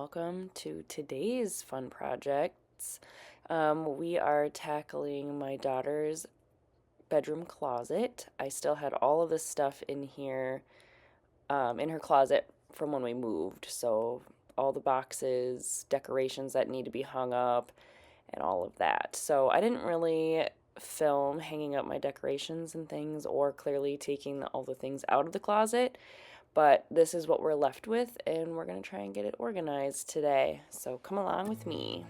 welcome to today's fun projects. We are tackling my daughter's bedroom closet. I still had all of this stuff in here, in her closet from when we moved. So, all the boxes, decorations that need to be hung up, and all of that. So, I didn't really film hanging up my decorations and things or clearly taking all the things out of the closet. But this is what we're left with, and we're going to try and get it organized today. So come along with me.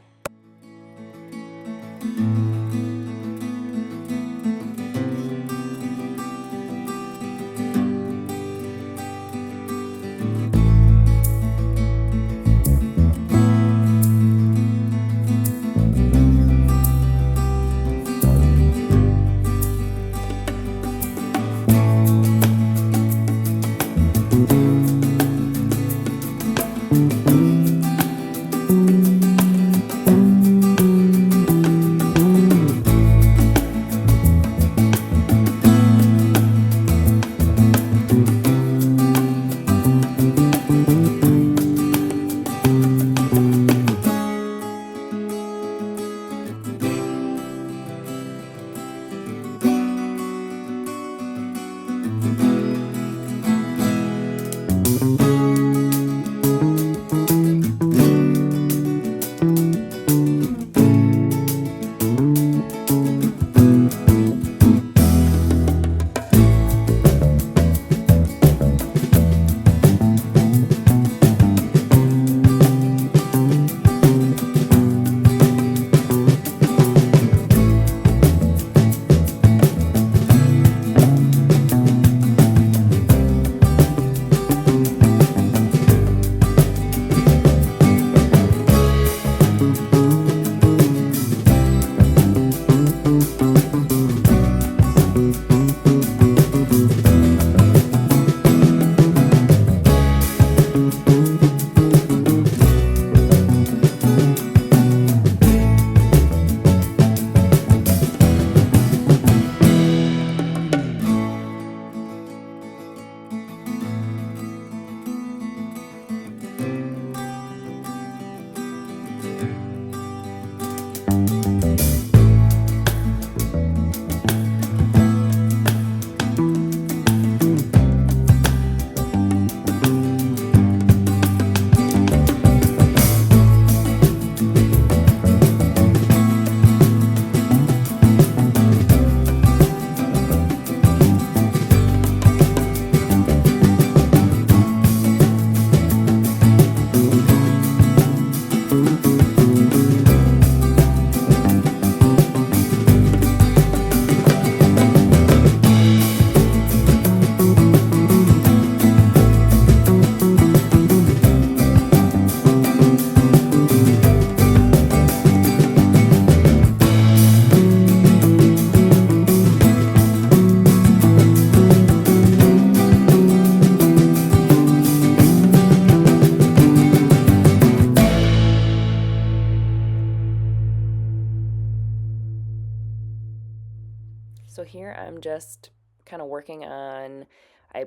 So here I'm just kind of working on, I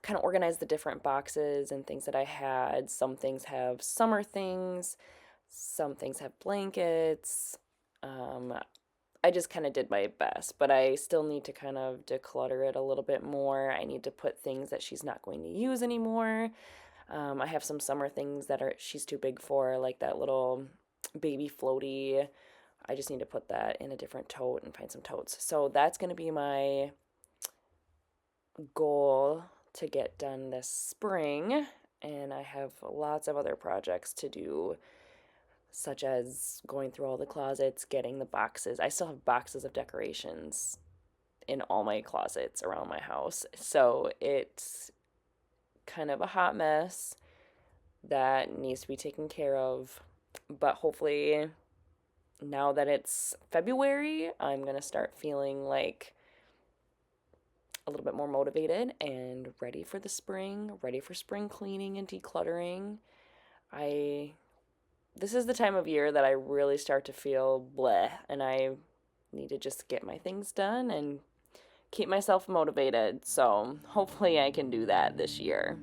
kind of organized the different boxes and things that I had. Some things have summer things, some things have blankets. Um, I just kind of did my best, but I still need to kind of declutter it a little bit more. I need to put things that she's not going to use anymore. I have some summer things that are she's too big for, like that little baby floaty. I just need to put that in a different tote and find some totes. So that's going to be my goal to get done this spring. And I have lots of other projects to do, such as going through all the closets, getting the boxes. I still have boxes of decorations in all my closets around my house. So it's kind of a hot mess that needs to be taken care of. But hopefully, now that it's February, I'm going to start feeling like a little bit more motivated and ready for the spring, ready for spring cleaning and decluttering. This is the time of year that I really start to feel bleh, and I need to just get my things done and keep myself motivated. So hopefully I can do that this year.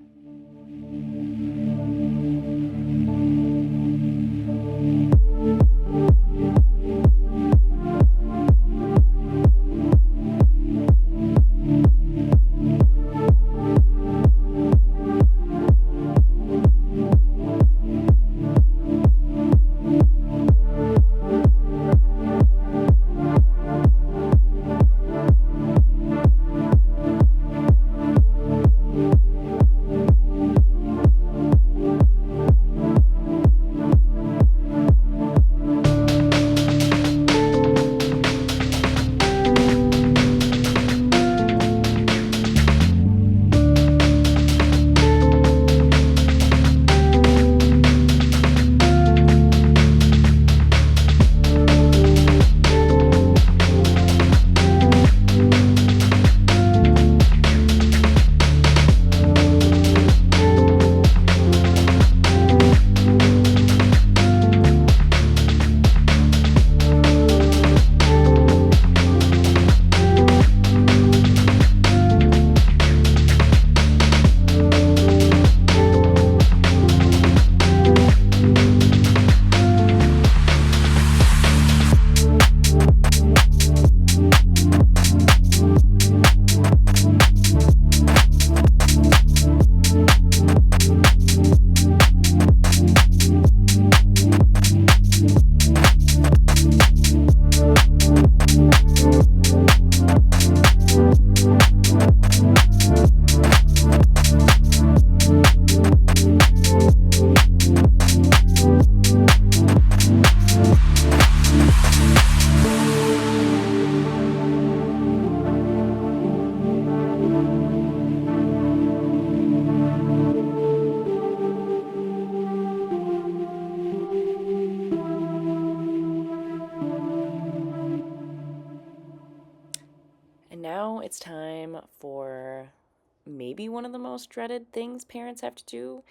maybe one of the most dreaded things parents have to do,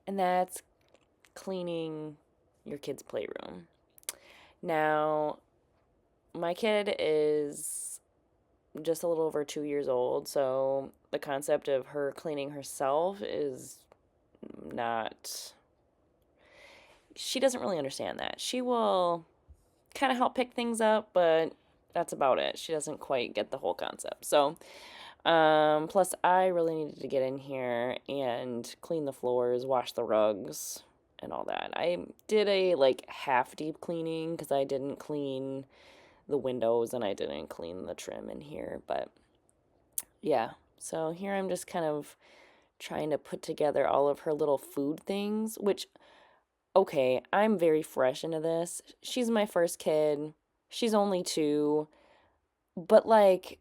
and that's cleaning your kid's playroom. Now, my kid is just a little over 2 years old, so the concept of her cleaning herself is not, she doesn't really understand that. She will kind of help pick things up, but that's about it. She doesn't quite get the whole concept. So, plus I really needed to get in here and clean the floors, wash the rugs, and all that. I did a like half deep cleaning because I didn't clean the windows and I didn't clean the trim in here, but yeah. So here I'm just kind of trying to put together all of her little food things, which, okay, I'm very fresh into this. She's my first kid. She's only 2, but like,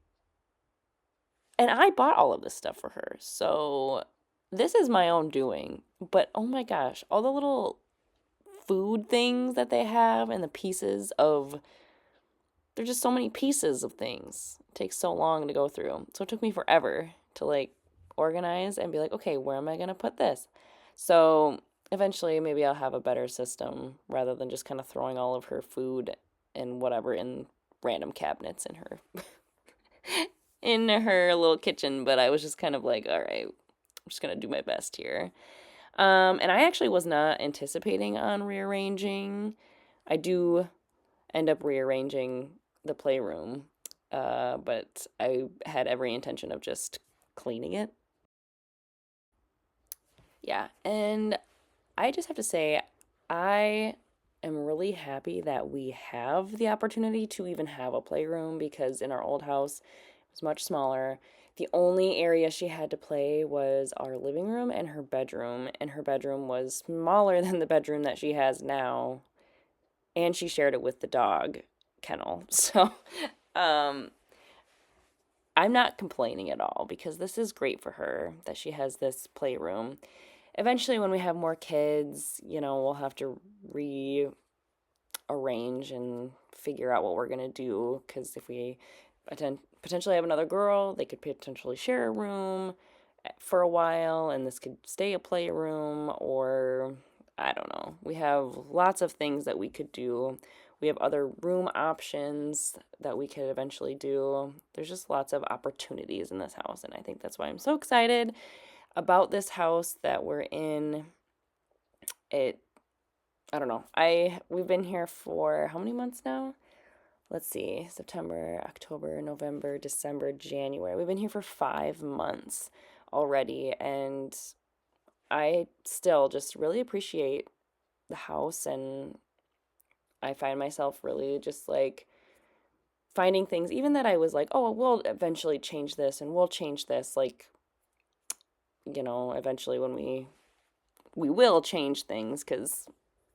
and I bought all of this stuff for her. So this is my own doing. But oh my gosh, all the little food things that they have and the pieces of, there's just so many pieces of things. It takes so long to go through. So it took me forever to like organize and be like, okay, where am I going to put this? So eventually maybe I'll have a better system rather than just kind of throwing all of her food and whatever in random cabinets in her in her little kitchen. But I was just kind of like, all right, I'm just going to do my best here. And I actually was not anticipating on rearranging. I do end up rearranging the playroom, but I had every intention of just cleaning it. Yeah, and I just have to say, I am really happy that we have the opportunity to even have a playroom because in our old house, it was much smaller. The only area she had to play was our living room and her bedroom was smaller than the bedroom that she has now, and she shared it with the dog kennel. So, um, I'm not complaining at all because this is great for her that she has this playroom. Eventually, when we have more kids, we'll have to rearrange and figure out what we're going to do because if we potentially have another girl, they could potentially share a room for a while and this could stay a playroom, or I don't know. We have lots of things that we could do. We have other room options that we could eventually do. There's just lots of opportunities in this house, and I think that's why I'm so excited about this house that we're in. I don't know. We've been here for how many months now? Let's see. September, October, November, December, January. We've been here for 5 months already, and I still just really appreciate the house, and I find myself really just like finding things, even that I was like, oh, we'll eventually change this and we'll change this. Like, eventually when we will change things because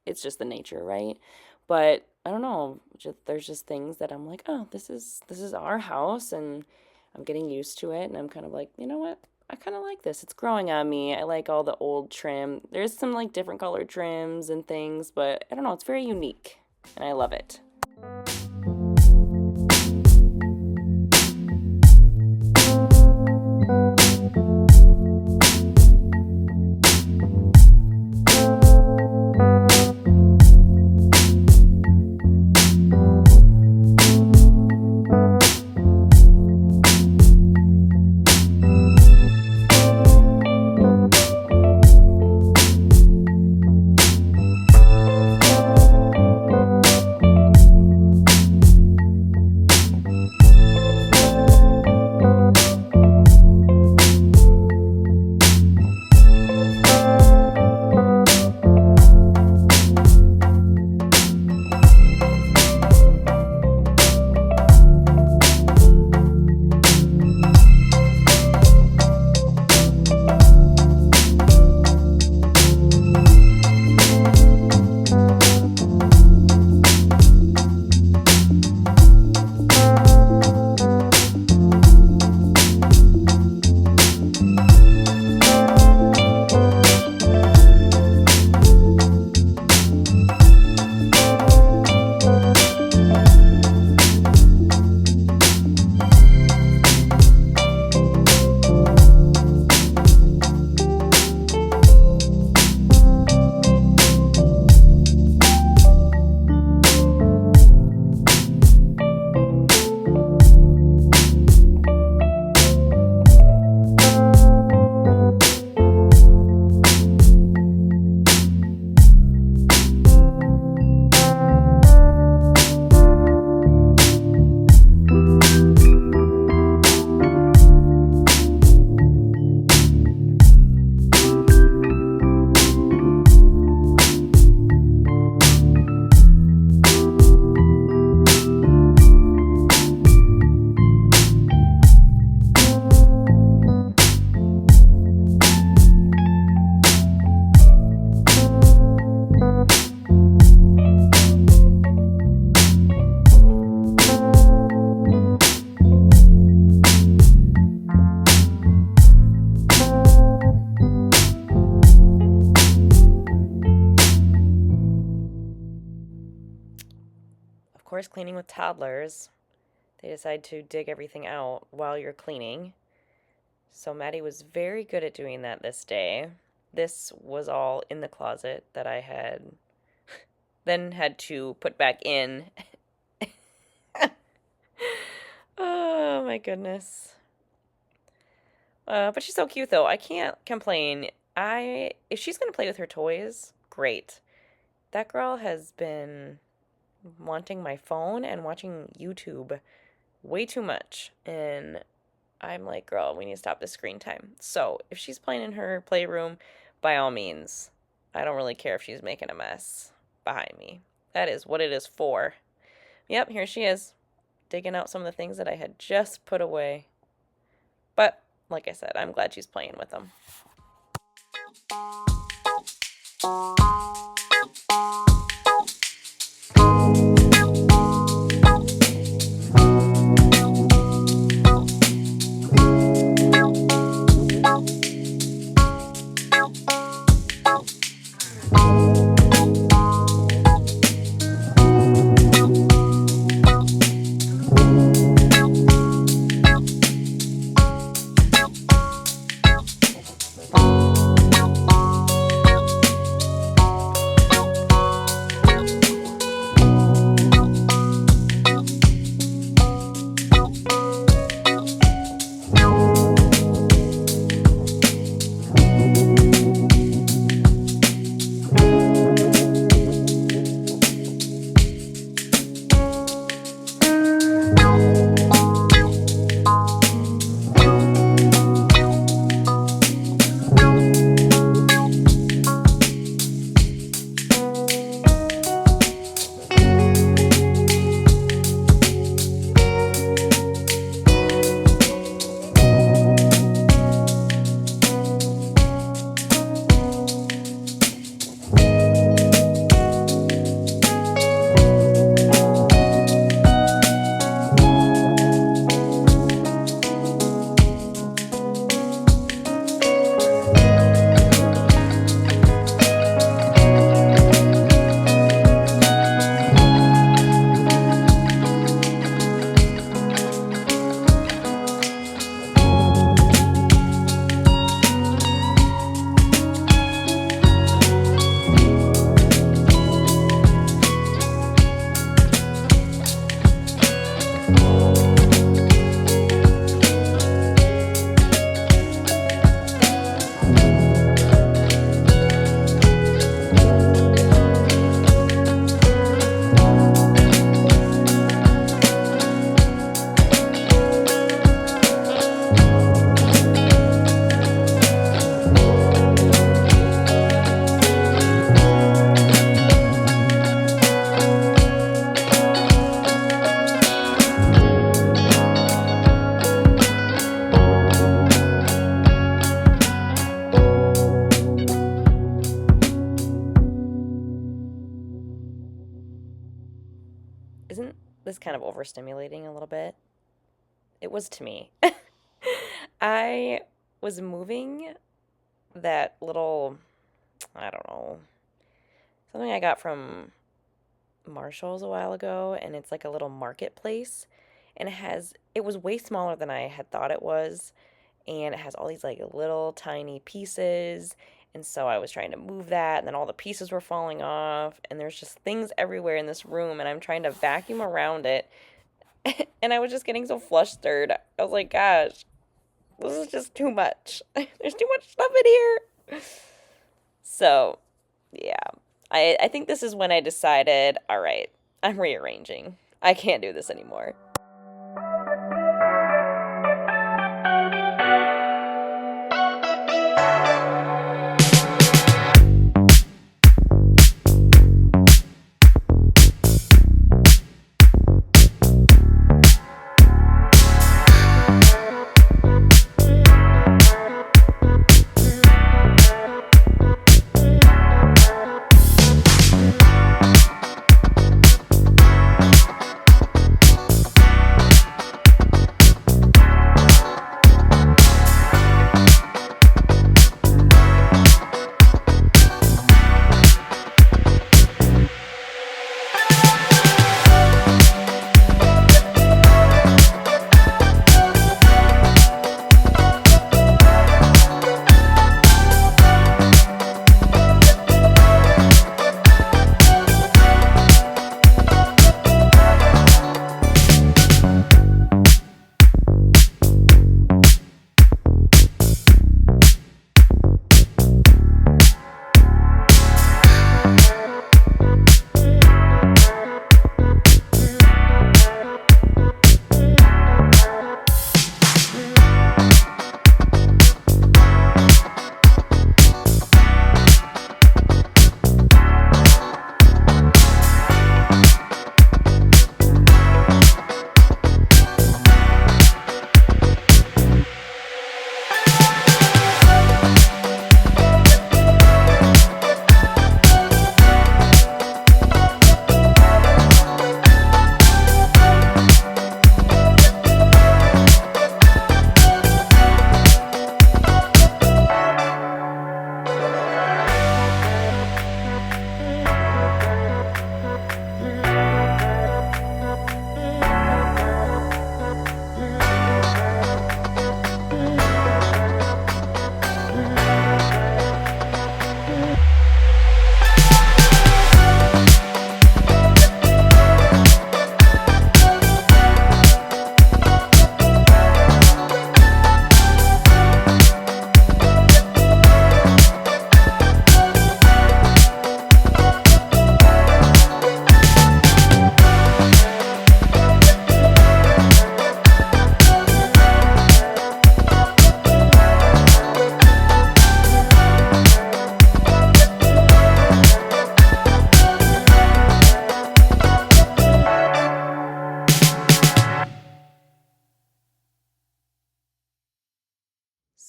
it's just the nature, right? But I don't know, there's just things that I'm like, oh, this is our house, and I'm getting used to it, and I'm kind of like, you know what? I kind of like this. It's growing on me. I like all the old trim. There's some like different colored trims and things, but I don't know, it's very unique, and I love it. course, cleaning with toddlers, they decide to dig everything out while you're cleaning. So Maddie was very good at doing that this day. This was all in the closet that I had then had to put back in. Oh my goodness. But she's so cute though. I can't complain. If she's gonna play with her toys, great. That girl has been wanting my phone and watching YouTube way too much. And I'm like, girl, we need to stop the screen time. So if she's playing in her playroom, by all means, I don't really care if she's making a mess behind me. That is what it is for. Yep, here she is, digging out some of the things that I had just put away. But, like I said, I'm glad she's playing with them. Isn't this kind of overstimulating a little bit? It was to me. I was moving that little, I don't know, something I got from Marshall's a while ago, and it's like a little marketplace, and it was way smaller than I had thought it was, and it has all these like little tiny pieces. And so I was trying to move that, and then all the pieces were falling off, and there's just things everywhere in this room, and I'm trying to vacuum around it. And I was just getting so flustered. I was like, gosh, this is just too much. There's too much stuff in here. So, yeah. I think this is when I decided, all right, I'm rearranging. I can't do this anymore.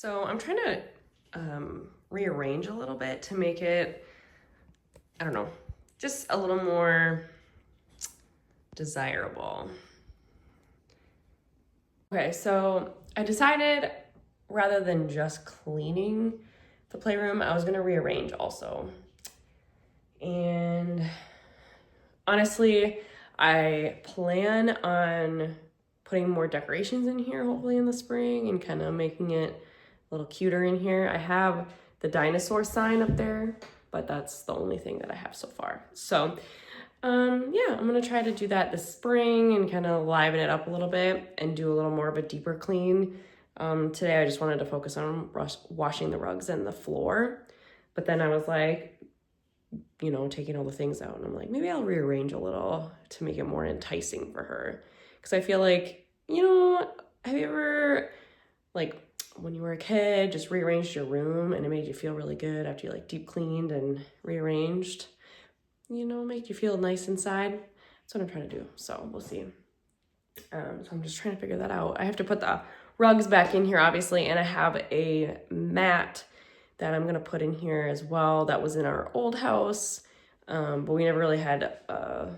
So I'm trying to rearrange a little bit to make it, I don't know, just a little more desirable. Okay, so I decided rather than just cleaning the playroom, I was gonna rearrange also. And honestly, I plan on putting more decorations in here, hopefully in the spring, and kind of making it a little cuter in here. I have the dinosaur sign up there, but that's the only thing that I have so far. So yeah, I'm gonna try to do that this spring and kind of liven it up a little bit and do a little more of a deeper clean. Today I just wanted to focus on washing the rugs and the floor, but then I was like, you know, taking all the things out, and I'm like, maybe I'll rearrange a little to make it more enticing for her. Because I feel like, you know, have you ever, like, when you were a kid, just rearranged your room and it made you feel really good after you like deep cleaned and rearranged? You know, made you feel nice inside. That's what I'm trying to do. So we'll see. So I'm just trying to figure that out. I have to put the rugs back in here, obviously, and I have a mat that I'm gonna put in here as well. That was in our old house, but we never really had a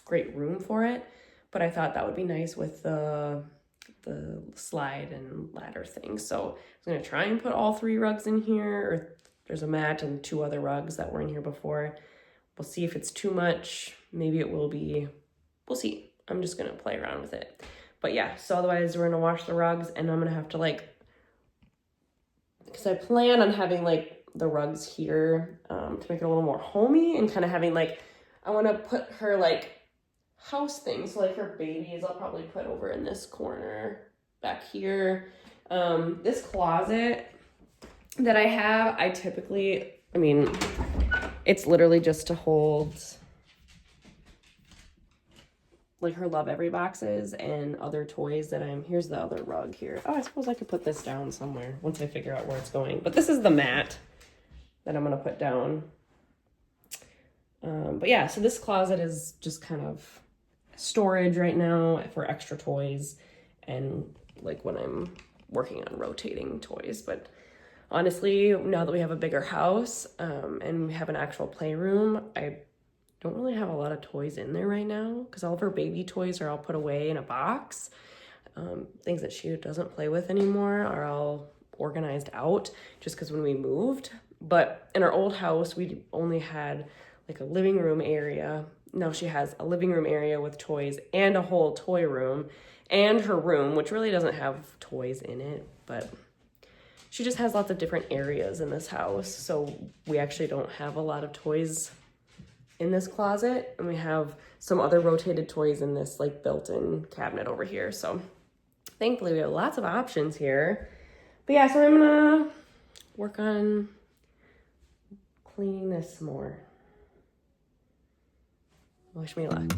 great room for it. But I thought that would be nice with the slide and ladder thing. So I'm gonna try and put all 3 rugs in here, or there's a mat and 2 other rugs that were in here before. We'll see if it's too much. Maybe it will be. We'll see. I'm just gonna play around with it. But yeah, so otherwise we're gonna wash the rugs, and I'm gonna have to like, because I plan on having like the rugs here to make it a little more homey, and kind of having like, I want to put her like house things, so like her babies I'll probably put over in this corner back here. This closet that I have, I mean, it's literally just to hold like her Love Every boxes and other toys that here's the other rug here. Oh, I suppose I could put this down somewhere once I figure out where it's going. But this is the mat that I'm gonna put down. But yeah, so this closet is just kind of storage right now for extra toys and like when I'm working on rotating toys. But honestly, now that we have a bigger house and we have an actual playroom, I don't really have a lot of toys in there right now because all of her baby toys are all put away in a box. Things that she doesn't play with anymore are all organized out just because when we moved. But in our old house, we only had like a living room area. Now she has a living room area with toys and a whole toy room and her room, which really doesn't have toys in it, but she just has lots of different areas in this house. So we actually don't have a lot of toys in this closet, and we have some other rotated toys in this like built-in cabinet over here. So thankfully we have lots of options here. But yeah, so I'm gonna work on cleaning this some more. Wish me luck.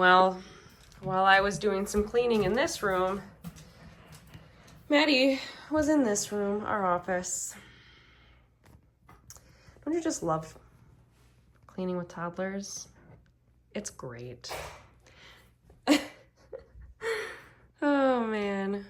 Well, while I was doing some cleaning in this room, Maddie was in this room, our office. Don't you just love cleaning with toddlers? It's great. Oh man.